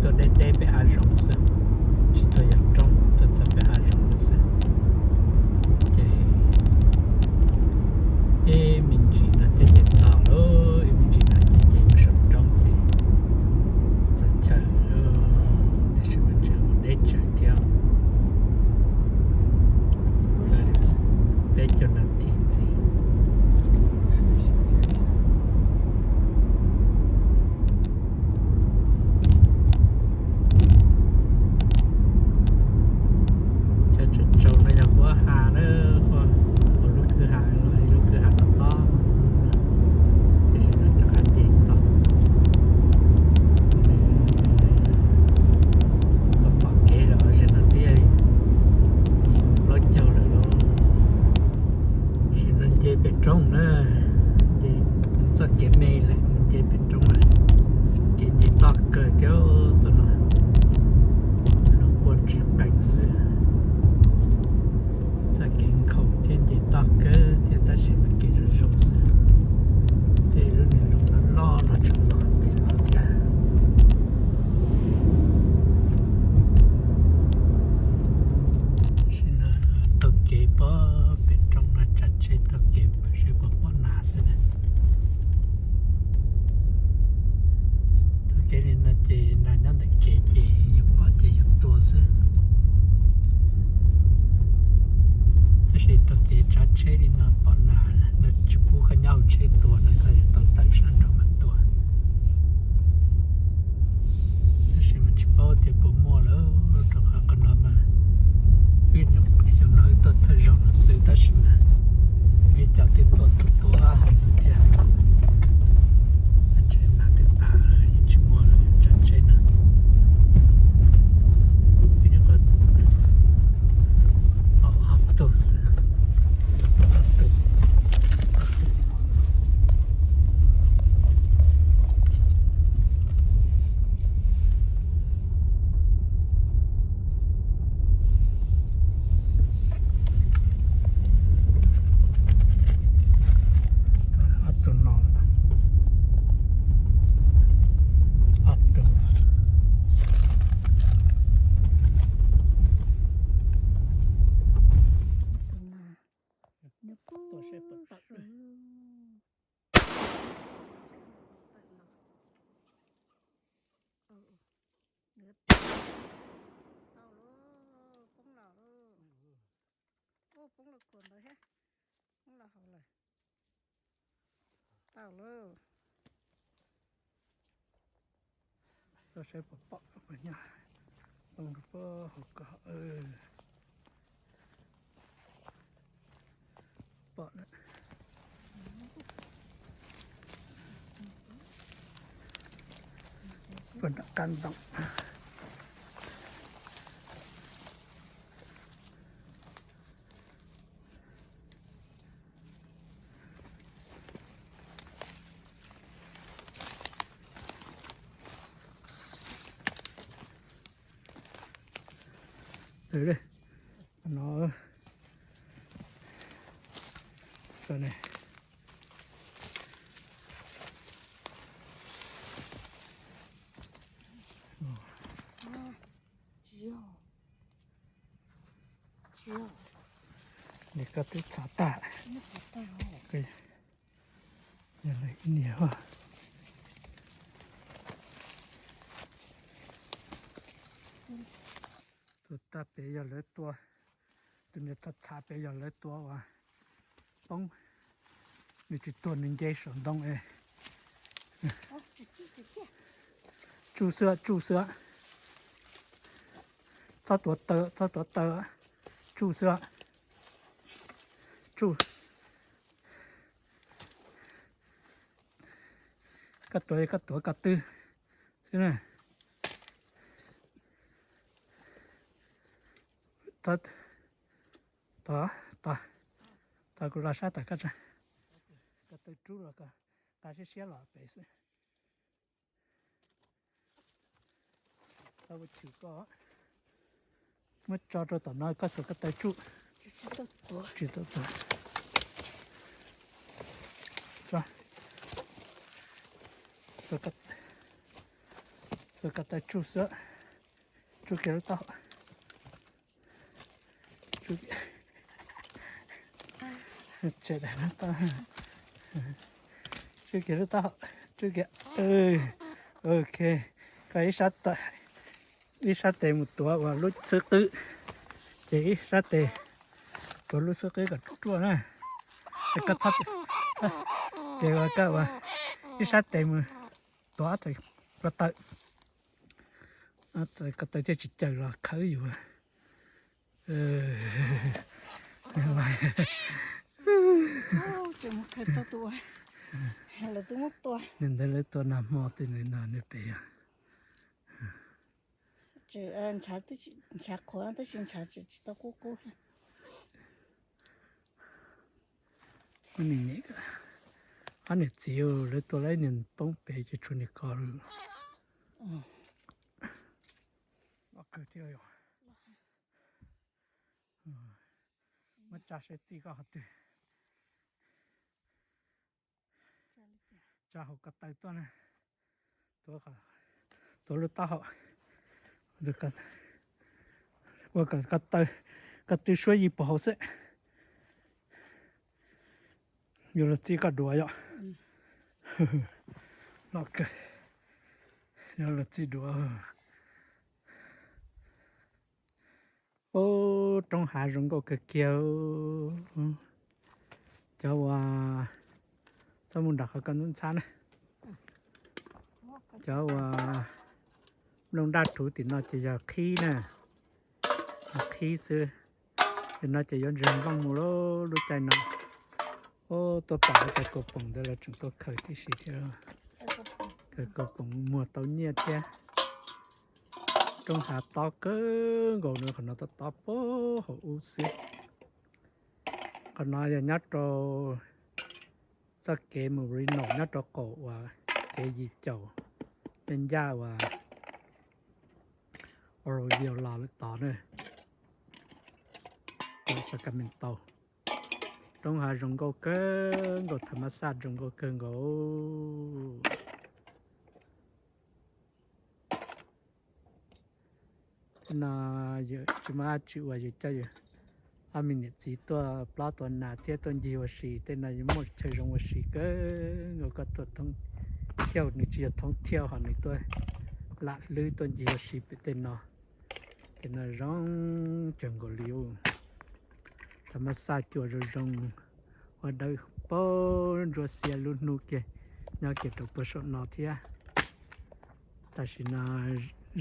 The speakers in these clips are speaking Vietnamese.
tôi đây bị hạ rộng sự chỉ tôi ở trong tôi sẽ bị hạ rộng sự thì mình chỉ là chơi chơi trò thôi mình chỉ là chơi chơi một số trong thì sẽ chờ thì sẽ mình chờ một để chờ theo để cho nó thiên gì trong nữa thì rất dễ mê lại dễ bên trong này dễ dễ to cỡ theo cho nó quan trọng cảnh sự za kiến khẩu thiên dễ to cỡ thì ta sẽ mà kể được rộng sự thì lúc này lúc nó lo nó chẳng lo bị lo kia xin tôi kể bỏ bên trong nó chặt chế tôi kể sẽ bỏ bỏ nát sự này tôi kể nên nó chỉ là nhân để kể chỉ bỏ chỉ tua sự tôi kể chặt chế thì nó bỏ nát nó chỉ bù cái nhau chế tua nó có thể tồn tại sản trong mặt tua sẽ mình chỉ bỏ thì bỏ mua nữa trong các cái nó mà ít nhất cái số nói tôi thấy rõ là sự ta sẽ mà bây giờ thì tôi hành được thế trên là thì ta những chuyện mua chân trên nữa thì nó có học tốt tôi sẽ bật tắt rồi nữa tao luôn cũng là ô cũng là cuốn rồi hết cũng là hậu rồi tao luôn tôi sẽ bật bật vào nhà không có học cả bật nữa vẫn đã căn động từ đây nó rồi này để có cái xả tạ cái nhà này nhiều à tôi ta bây giờ lấy tua tôi nên ta xả bây giờ lấy tua và bông mình chỉ tuần nên dây sống đông ấy chú sữa cho tuổi tơ chú sữa chú cắt tuổi cắt tư thế này ta cũng ra sát ta cắt ra cắt tư chú rồi cả sẽ xé lọ bể sự tao chịu có mất cho tao nói có sự cắt tư chú chỉ tốt rồi rồi rồi cả tay chú sữa chú kia tao chú chạy đại nó tao chú kia tao chú kia ok cái sát tệ một tuổi và lúc sữa tự chỉ sát tệ và lúc sữa cái cả chua này cái cắt thắt cái và cái và sát tệ một tuổi thì bắt tay tại cái tay chỉ chờ là khởi rồi chỉ một cái tua hay là tôi một tua nên đây là tua nằm mò từ này nọ này bé chỉ ăn chả tới chả khó ăn tới xin chả chỉ tao cố cái này nhỉ anh ấy chịu lấy tua lấy nên bông bé cho chúng nó có rồi cái tiêu rồi mà cha sẽ chỉ có hạt cha học cái tay tôi này tôi lúc tao học được cái qua cái tay suy gì bảo sẽ nhiều là chỉ có đùa vậy nó cái nhiều là chỉ đùa ô trong hạ rừng có cái kiểu choว่าsao muốn đặt cái con chán này choว่าlông đa thủ thì nó chỉ là khí nè khí xưa thì nó chỉ dọn rừng văng mù lô lúc chạy nó ô tôi bảo cái cột bông đó là chúng tôi khởi cái gì thế cái cột bông mùa tàu nhiệt chứ trong hạ to cơ gồm nữa còn nó to bố hậu u xí còn nó giờ nhát cho sắc kế mù ri nổ nhát cho cổ và cái gì chầu bên da và rồi nhiều lò lực tỏ nữa ở Sacramento trong hạ rừng gỗ cơ gỗ thầm massage rừng gỗ cơ gỗ nó giờ chúng ta chịu và giờ chơi mình chỉตัวปลาตัวหนาเทียตัวยีวสีแต่ในยังหมดใช้รงวสีก็เราก็ตัวท่องเที่ยวนี่จะท่องเที่ยวหันในตัวละลือตัวยีวสีไปแต่นอแต่ในร้องจังก็เลี้ยวธรรมชาติจัวร้องว่าได้ป้อนรัวเสียลุ้นนุกเกยน่าเก็บตัวประสบนอเทียแต่สินา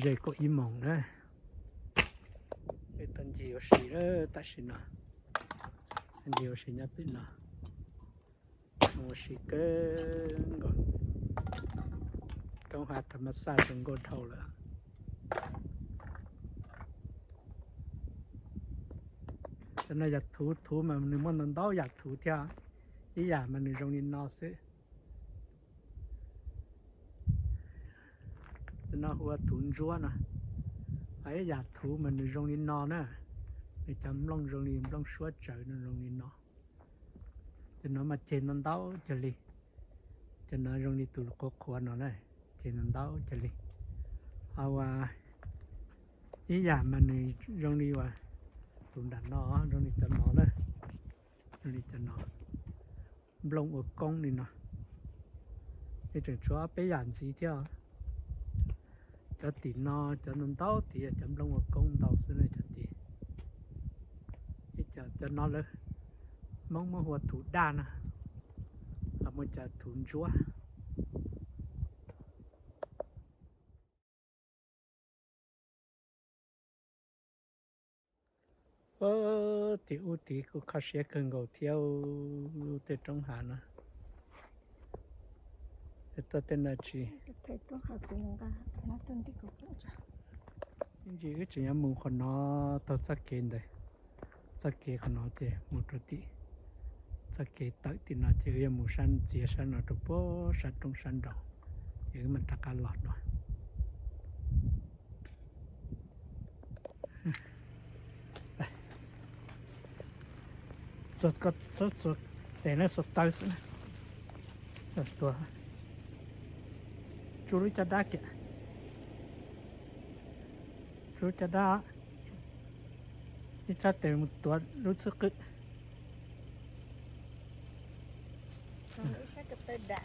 เจก็อีมองนะcái tên gì xí đó ta xin nó nhiều xí nhá biết nó một xí cơ còn trong hạt thầm sa trong gôn thầu là cho nên giặt thú mà mình muốn nó đau giặt thú theo chỉ giả mà mình trong đi nó sẽ cho nó hoa thún rúa nè ấy giặt thú mà người rong đi no nữa để chấm long rong đi long suốt trời nó rong đi no cho nó mà trên nó đau cho đi cho nó rong đi từ có khoan nó này trên nó đau cho đi ý giả mà người rong đi vào tụi đàn nó rong đi cho nó đấy rong đi cho nó long ở công đi nó cái trường chúa bé giản gì theo cho tiền nó cho nên tao thì chấm lông một công tàu xưa này cho nó lên mong hoa thủ đan à một chả thủ chúa thì cũng khó sẽ cần gầu theo từ trong hà nữa tôi tên là chị thấy trong hạt cũng ra nó tên thì cũng chả chỉ cái chuyện mù của nó tao chắc kiến đấy chắc kiến của nó thì một chút tí chắc kiến tới thì nó chỉ cái mù san chia san nó chụp bó san trong san đầu chỉ mình chắc cả lọt rồi sốt để nó sốt tới nữa tua chú đi cho đá kìa รู้จะได้ที่ถ้าเต็มตัวรู้สึกกึ Không biết sao cái tên đã.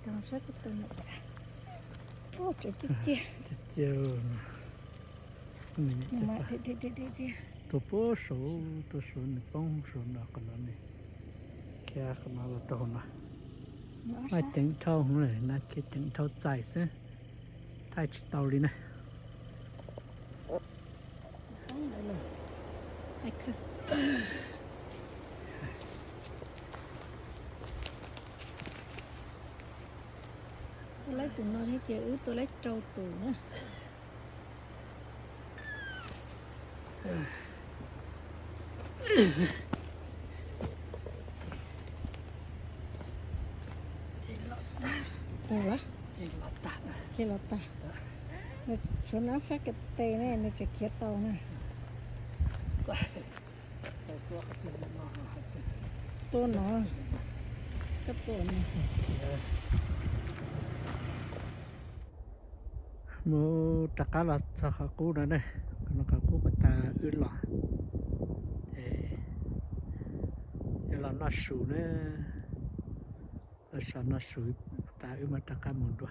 Không sao cái tên đã. Ô trời chết chia. chiều Nhưng mà đi. tôi số này bông số nào còn đó này kia còn nó là đồ nào Nó mà sao? chẳng thâu không này nó kia chẳng thâu dài xí thay chỉ tàu đi này Không được rồi. Ai cơ. Tôi lấy tụi nó hết chữ, tôi lấy trâu tụi nữa. Đâu đó? Chị lọt ta. Nó chỗ nó khác cái tê này, nó chỉ kia tàu này. Tô nó. Cái tô này. mua tất cả là sao cả cú nữa này nó cả cú người ta ướt lọ thì là nó sụn nữa nó sụn ta ướt mà tất cả một đôi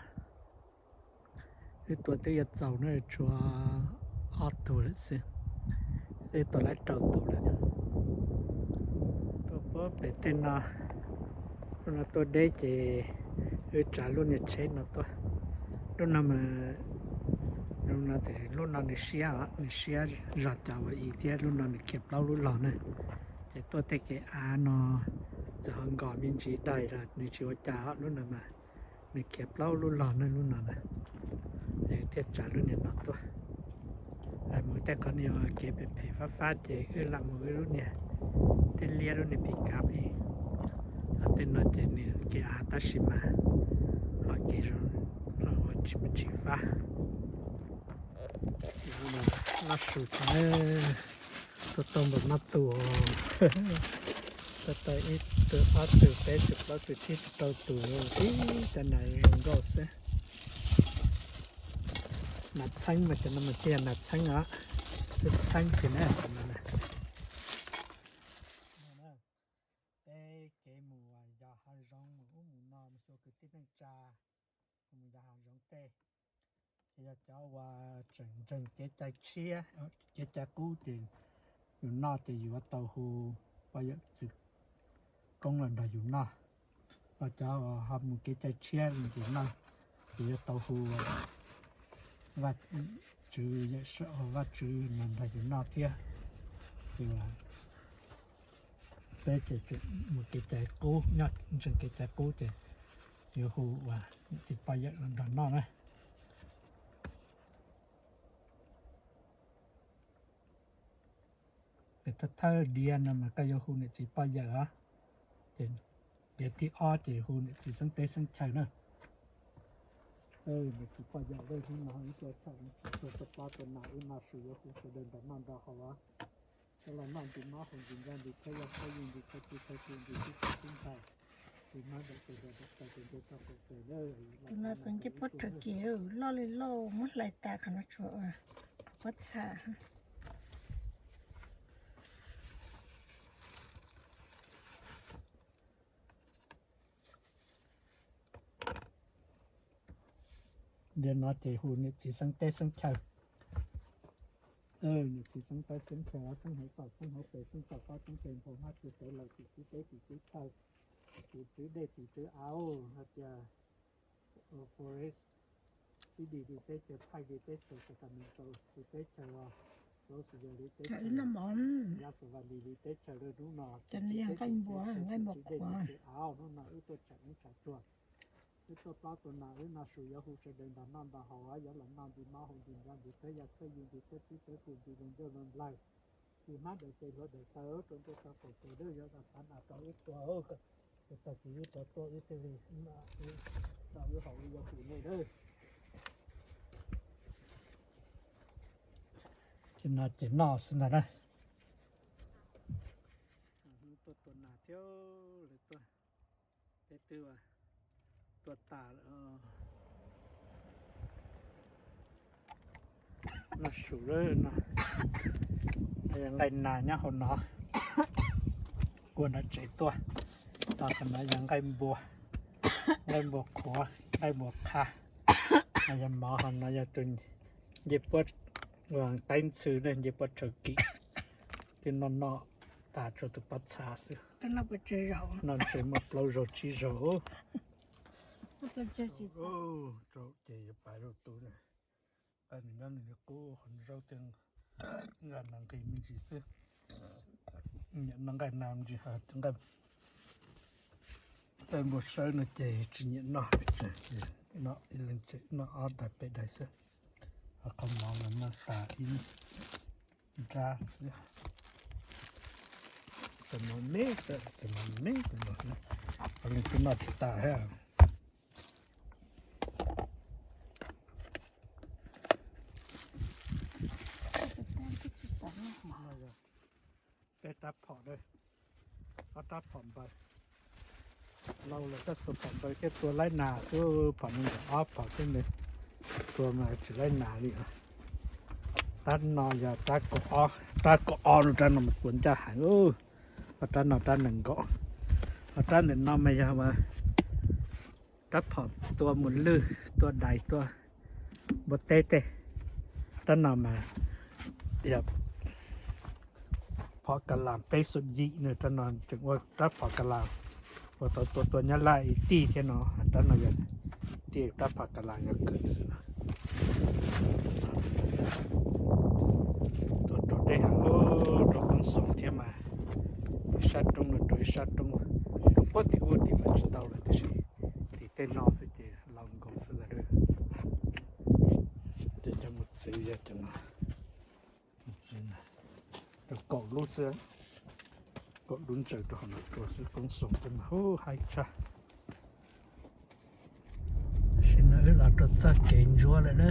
cái tuổi tới giờ giàu nó cho 8 tuổi đấy xem cái tuổi lại trâu tuổi đấy tôi có phải tin nó tôi để chỉ trả luôn nhiệt chế nó tôi lúc nào mà lúc nào thì xia ra chào và ý thế lúc nào thì kẹp lâu lúc lò này thì tôi thấy cái nó giờ hơn gọi mình chỉ đầy là mình chỉ có chào lúc nào mà mình kẹp lâu lúc lò này lúc nào này thì thiết trả lúc này nó tôi mỗi tay con nhiều kẹp phải phát thì làm một cái lúc này thì lia lúc này bị cạp đi tên nó thì cái ta xí mà họ kỹ rồi chỉ phá nó sụt tôi tông một mắt tù tôi ít từ phát từ bé từ bao từ chín từ tù ý cái này không có sẽ nát xanh mà cho nó mà tiền nát xanh á nát xanh thì nè cái mùa giờ hàng rong mùa nọ một số cái tiết trà mùa giờ hàng rong tê thì giờ cháu và trần cái trái chia cái trái cũ thì dùng nọ thì dùng tàu hồ bây giờ chỉ công lần là dùng nọ và cháu học một cái trái chia dùng nọ thì tàu hồ và trừ sợ và trừ lần là dùng nọ kia thì là đây thì một cái trái cũ nhặt trên cái trái cũ thì nhiều hồ và chỉ bây giờ lần đó nọ nàyถ้าเดียนมันก็ยังหุ่นจีปอยเยอะเดี๋ยวที่อ้อจีหุ่นจีสังเตสังชัยเนอะเดี๋ยวจีปอยเยอะเลยที่น้องตัวฉันตัวปลาตัวหนาอุณาสูงหุ่นจะเดินแบบนั้นได้เขาวะแต่เรานั่งกินน้องหุ่นกินกันดีแค่ยังแค่ยิงดีแค่จีแค่ยิงดีที่ขึ้นไปกินน้ำแบบตัวแบบตัวเป็นตัวตัวเป็นเลย Nó còn cái bớt trở kỹ rồi lo lên lo mất lại ta khả nó chỗ à bớt xaเดี๋ยวน้อจีหุ่นจีสังเตสังชัยจีสังเตสังชัยสังเหตุสังเหตุเปสังต่อก็สังเป็นผมว่าจีเตเราจีเตจีชัยจีเดจีเอาอาจจะforest ซีดีจีเตจะพายจีเตจะสกัดมันโตจีเตจะว่าเราสุดยอดจีเต Trời nó mỏng ยาสวัสดีจีเตจะเรื่องนอ Chân riêng canh búa ngay một quả เอาโน่นน่ะตัวฉันฉันจวดตัวปลาตัวหนาน่าสูยาหูเสด็จน้ำตาหัวยันหลังน้ำดีมาหงดินยันดีเตยเคยยินดีเตยที่เตยปุ่นดีลงเดินลงไล่ดีมาเดี๋ยวเจอรถเดี๋ยวเตยจนตัวตาโตเตยเรื่อยยันตันอาตัวอีกตัวก็ตัวจีตัวอีกตัวนี้น่ะเราอยู่หัวยาหูนี่เลยจะน่าสินะนะ ตัวหนาเที่ยวหรือตัวเป็นตัวตาน่าสูเลยนะยังไงนานเนี่ยคนเนาะกวนน่าใจตัวตอนนั้นยังไงบัวไงบัวขวาไงบัวขายังหมอคนนั้นยังตุนเย็บปวดวางเต้นซื้อเลยเย็บปวดเฉกี้ที่นอนเนาะตาจะตุปัดชาซื้อ cái nó bị chơi rậu nó chơi một lâu rồi chỉ rổ nó bị chơi gì ô rổ chỉ phải rổ túi này anh ngân này cô còn rau tiền ngân năng cái mình chỉ xưa nhận năng cái làm gì hả chẳng cái đây một sợi nó chỉ nhận nó nó lên chỉ nó ở đại bề đại xưa không mong là nó tả in ra xưa tụi nó mê tụi nó còn lên tụi nó thì tả ha cái táp phỏ đây có táp phỏng vậy lâu là cái số phỏng vậy cáiตัวไล่หนาซื้อphỏงมันออฟphỏงขึ้นเลยตัวมาจะไล่หนาดิตัดนอนอย่าตัดก็อตัดนอนมันควรจะหายตัดนอนตัดหนึ่งก็ตัดหนึ่งนอนไม่ยาวมาตัดผอมตัวหมุนลื้อตัวใดตัวบดเตะตัดนอนมาอย่าพอกระลามไปสุดยีเนี่ยตัดนอนจึงว่าตัดพอกระลามพอตัวนี้ไล่ตีเท่านั้นตัดนอนอย่างตีตัดพอกระลามก็เกิดสินะตัวได้หังตัวคนส่งเที่ยวมาชัดตรงนั้นตัวชัดตรงพอที่มันจะเท่าเลยที่เต้นนอสิเจลองกงสิละด้วยจะหมดเสียจังนะจริงนะตัวเกาะลูกเสือเกาะลุ้นเจอตัวนั้นตัวสิคนส่งจะมาหายชาxin lỗi là tôi sẽ kiện chúa lại đó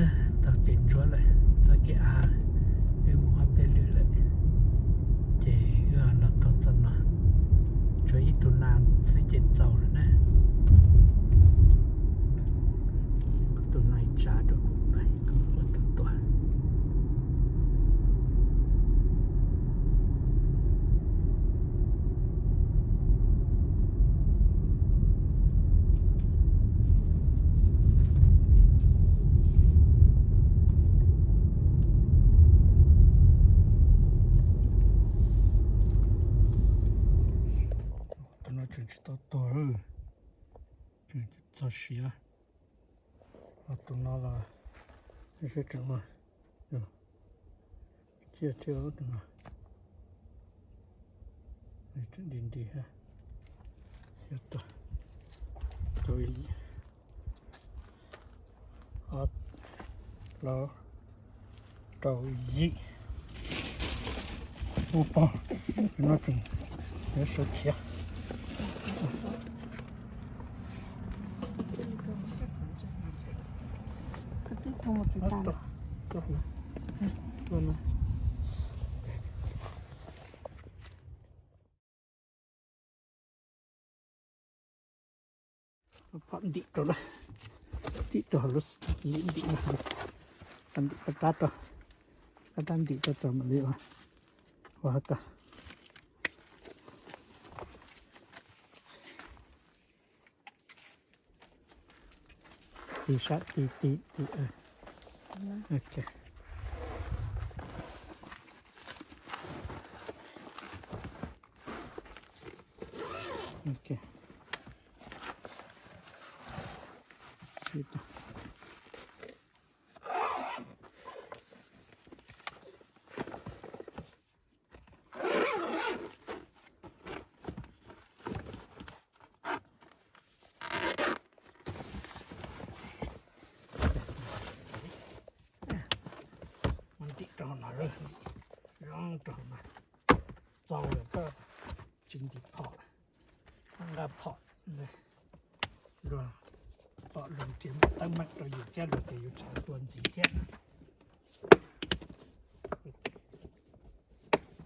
ta kiện chúa lại ta kiện em mua bên lưỡi lại chỉ là thật sự nó cho ít tuần nan sẽ chết giàu rồi nè tuần này trả được một bài có tuần tuần to rồi chuyện cho xía tụi nó là cái chuyện mà chia tụi nó chuyện điện đi ha hiểu tôi lo tôi gì opa nó chuyện để số chia không một gì tàn phận đi rồi đi rồi lúc đi mà ăn đi cắt rồi cắt ăn đi cho mà liệu quá cả tí sát tí ok ok gitu rồi rong tròn mà dầu rồi có chính thì phọ ra phọ này rồi phọ lần chiếm tăng mạnh rồi dù chết rồi thì dù chẳng tuần gì chết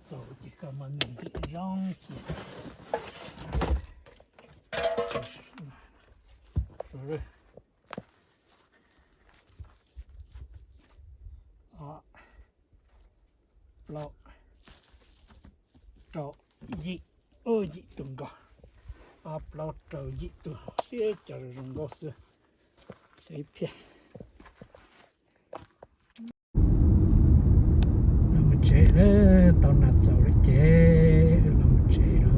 dầu chỉ 个么你的让姐，是不是？啊，老找1、2吨个，啊，老找1吨，这叫人个是随便。chế đó tao nạt dầu để chế lòng chế đó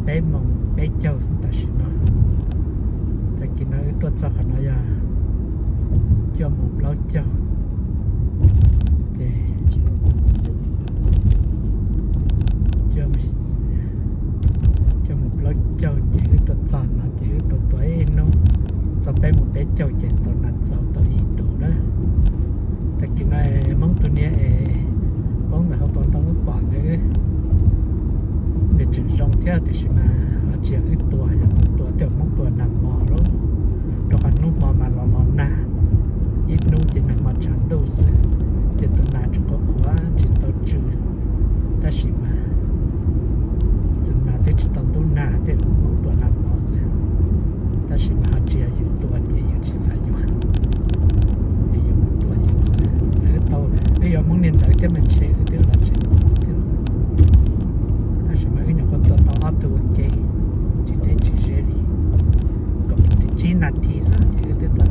bé mong bé châu chúng ta xin nó ta chỉ nói tuột ra khỏi nó ra cho một bao châu để cho một bao châu chỉ tuột ra nó chỉ tuột tuổi nó cho bé một bé châu chế tao nạt dầu tao gì tao đó ta chỉ nói mong tụi nhé bóng là họ bóng tao bỏ nữa để chữ rong theo thì mà họ chỉ ít tuổi tiểu mong tuổi nằm mò đó rồi còn nút mò mà lò na ít nút chỉ nằm mà chẳng đâu sự chỉ tụi nào chỉ có quá chỉ tao chữ ta chỉ mà tụi nào thì chỉ tao tụi nào thì mong tuổi nằm mò sự ta chỉ mà họ chỉ ít tuổi thì chỉ sai rồi bây giờ muốn nên tới cái mình sẽ tức là chuyện gì thế ta sẽ mấy người con tàu auto ok chỉ để chỉ dễ đi còn chỉ là thì sao thì tức là